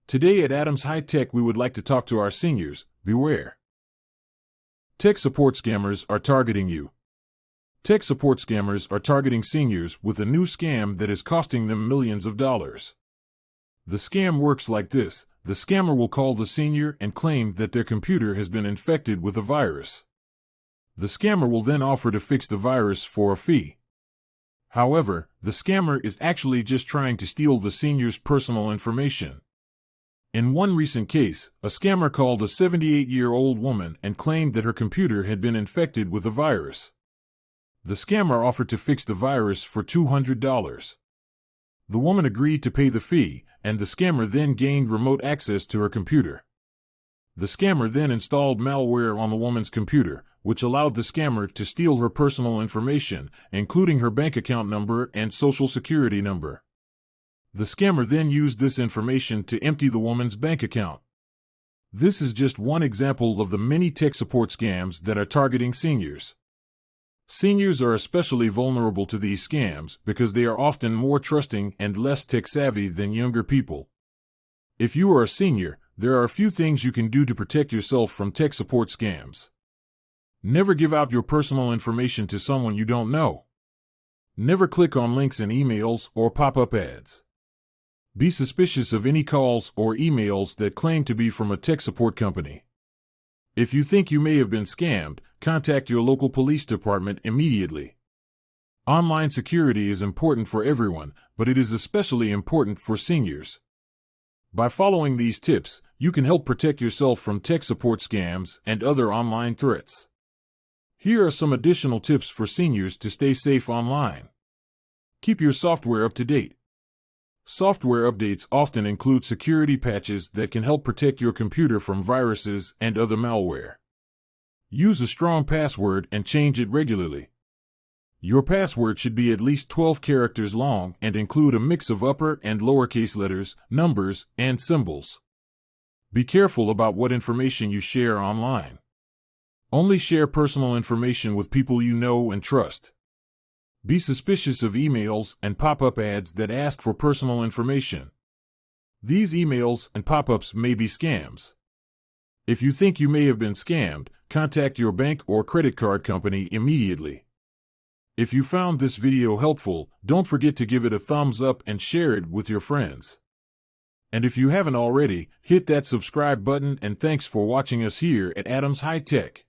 Today at Adams Hight Tech we would like to talk to our seniors. Beware. Tech support scammers are targeting you. Tech support scammers are targeting seniors with a new scam that is costing them millions of dollars. The scam works like this. The scammer will call the senior and claim that their computer has been infected with a virus. The scammer will then offer to fix the virus for a fee. However, the scammer is actually just trying to steal the senior's personal information. In one recent case, a scammer called a 78-year-old woman and claimed that her computer had been infected with a virus. The scammer offered to fix the virus for $200. The woman agreed to pay the fee, and the scammer then gained remote access to her computer. The scammer then installed malware on the woman's computer, which allowed the scammer to steal her personal information, including her bank account number and social security number. The scammer then used this information to empty the woman's bank account. This is just one example of the many tech support scams that are targeting seniors. Seniors are especially vulnerable to these scams because they are often more trusting and less tech-savvy than younger people. If you are a senior, there are a few things you can do to protect yourself from tech support scams. Never give out your personal information to someone you don't know. Never click on links in emails or pop-up ads. Be suspicious of any calls or emails that claim to be from a tech support company. If you think you may have been scammed, contact your local police department immediately. Online security is important for everyone, but it is especially important for seniors. By following these tips, you can help protect yourself from tech support scams and other online threats. Here are some additional tips for seniors to stay safe online. Keep your software up to date. Software updates often include security patches that can help protect your computer from viruses and other malware. Use a strong password and change it regularly. Your password should be at least 12 characters long and include a mix of upper and lowercase letters, numbers, and symbols. Be careful about what information you share online. Only share personal information with people you know and trust. Be suspicious of emails and pop-up ads that ask for personal information. These emails and pop-ups may be scams. If you think you may have been scammed, contact your bank or credit card company immediately. If you found this video helpful, don't forget to give it a thumbs up and share it with your friends. And if you haven't already, hit that subscribe button, and thanks for watching us here at Adams Hight Tech.